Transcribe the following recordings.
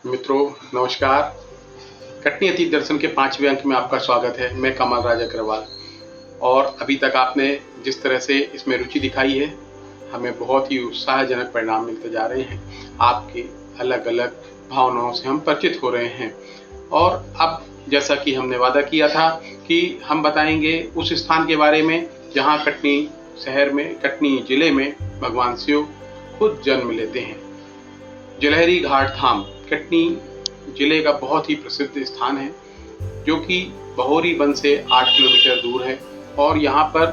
मित्रों नमस्कार। कटनी अतीत दर्शन के 5वें अंक में आपका स्वागत है। मैं कमल राज अग्रवाल। और अभी तक आपने जिस तरह से इसमें रुचि दिखाई है, हमें बहुत ही उत्साहजनक परिणाम मिलते जा रहे हैं। आपकी अलग अलग भावनाओं से हम परिचित हो रहे हैं। और अब जैसा कि हमने वादा किया था कि हम बताएंगे उस स्थान के बारे में जहां कटनी शहर में, कटनी जिले में भगवान शिव खुद जन्म लेते हैं। जलहरी घाट धाम कटनी जिले का बहुत ही प्रसिद्ध स्थान है, जो कि बहोरी वन से 8 किलोमीटर दूर है। और यहाँ पर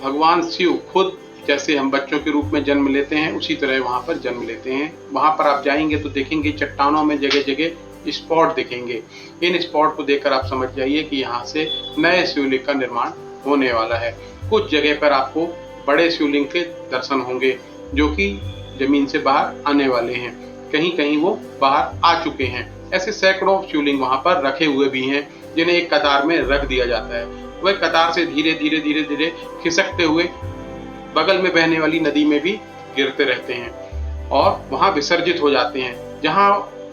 भगवान शिव खुद जैसे हम बच्चों के रूप में जन्म लेते हैं, उसी तरह वहाँ पर जन्म लेते हैं। वहाँ पर आप जाएंगे तो देखेंगे चट्टानों में जगह जगह स्पॉट दिखेंगे। इन स्पॉट को देखकर आप समझ जाइए कि यहाँ से नए शिवलिंग का निर्माण होने वाला है। कुछ जगह पर आपको बड़े शिवलिंग के दर्शन होंगे, जो कि जमीन से बाहर आने वाले हैं। कहीं कहीं वो बाहर आ चुके हैं। ऐसे सैकड़ों शिवलिंग वहां पर रखे हुए भी हैं, जिन्हें एक कतार में रख दिया जाता है। वह कतार से धीरे धीरे धीरे धीरे खिसकते हुए बगल में बहने वाली नदी में भी गिरते रहते हैं और वहां विसर्जित हो जाते हैं। जहां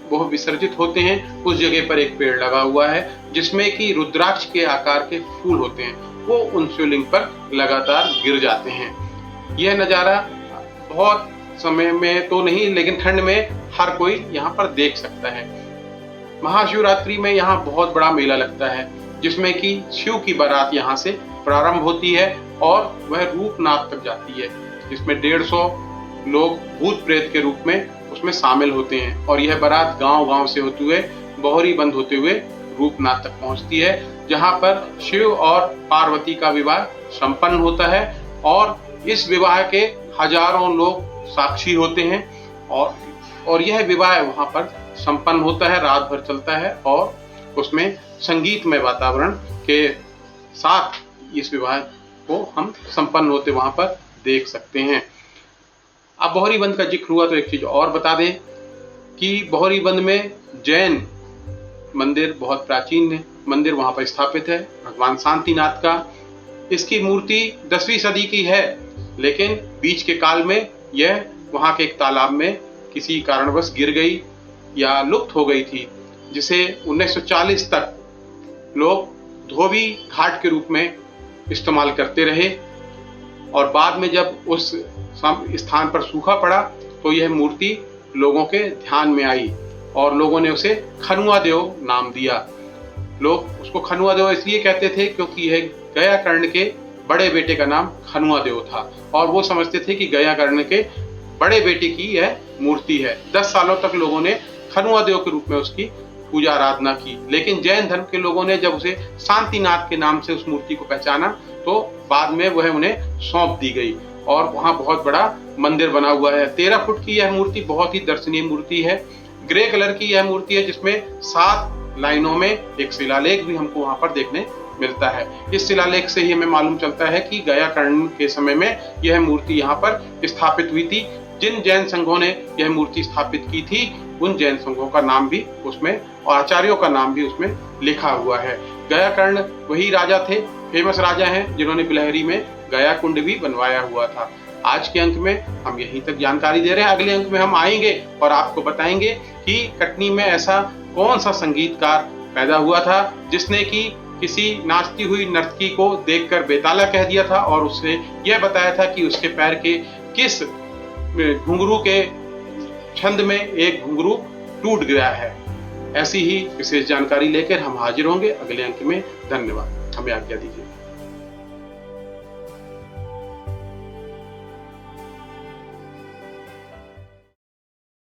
वो विसर्जित होते हैं उस जगह पर एक पेड़ लगा हुआ है, जिसमें कि रुद्राक्ष के आकार के फूल होते हैं। वो उन शिवलिंग पर लगातार गिर जाते हैं। यह नज़ारा बहुत समय में तो नहीं, लेकिन ठंड में हर कोई यहाँ पर देख सकता है। महाशिवरात्रि में यहाँ बहुत बड़ा मेला लगता है, जिसमें कि शिव की बारात यहाँ से प्रारंभ होती है और वह रूपनाथ तक जाती है, जिसमें 150 लोग भूत प्रेत के रूप में उसमें शामिल होते हैं। और यह बारात गांव-गांव से होते हुए बहोरी बंद होते हुए रूपनाथ तक पहुंचती है, जहां पर शिव और पार्वती का विवाह संपन्न होता है। और इस विवाह के हजारों लोग साक्षी होते हैं और यह विवाह वहां पर संपन्न होता है, रात भर चलता है और उसमें संगीतमय वातावरण के साथ इस विवाह को हम संपन्न होते वहां पर देख सकते हैं। अब बहोरी बंद का जिक्र हुआ तो एक चीज और बता दें कि बहोरी बंद में जैन मंदिर, बहुत प्राचीन मंदिर वहां पर स्थापित है, भगवान शांतिनाथ का। इसकी मूर्ति 10वीं सदी की है, लेकिन बीच के काल में यह वहां के एक तालाब में किसी कारणवश गिर गई या लुप्त हो गई थी, जिसे 1940 तक लोग धोबी घाट के रूप में इस्तेमाल करते रहे। और बाद में जब उस स्थान पर सूखा पड़ा तो यह मूर्ति लोगों के ध्यान में आई और लोगों ने उसे खनुआ देव नाम दिया। लोग उसको खनुआ देव इसलिए कहते थे क्योंकि यह गया कर्ण के बड़े बेटे का नाम खनुआ देव था और वो समझते थे कि गया कर्ण के बड़े बेटे की यह मूर्ति है। 10 सालों तक लोगों ने खनुआ देव के रूप में उसकी पूजा आराधना की, लेकिन जैन धर्म के लोगों ने जब उसे शांतिनाथ के नाम से उस मूर्ति को पहचाना तो बाद में वह उन्हें सौंप दी गई और वहां बहुत बड़ा मंदिर बना हुआ है। 13 फुट की यह मूर्ति बहुत ही दर्शनीय मूर्ति है। ग्रे कलर की यह मूर्ति है, जिसमें 7 लाइनों में एक शिलालेख भी हमको वहां पर देखने मिलता है। इस शिलालेख से ही हमें मालूम चलता है कि गया कर्ण के समय में यह मूर्ति यहाँ पर स्थापित हुई थी। जिन जैन संघों ने यह मूर्ति स्थापित की थी, उन जैन संघों का नाम भी उसमें और आचार्यों का नाम भी उसमें लिखा हुआ है। गया कर्ण वही राजा थे, फेमस राजा हैं, जिन्होंने बिलहरी में गया कुंड भी बनवाया हुआ था। आज के अंक में हम यहीं तक जानकारी दे रहे हैं। अगले अंक में हम आएंगे और आपको बताएंगे कि कटनी में ऐसा कौन सा संगीतकार पैदा हुआ था जिसने कि किसी नाचती हुई नर्तकी को देखकर बेताला कह दिया था और उससे यह बताया था कि उसके पैर के किस घुंघरू के छंद में एक घुंघरू टूट गया है। ऐसी ही विशेष जानकारी लेकर हम हाजिर होंगे अगले अंक में। धन्यवाद। हमें आज्ञा दीजिए।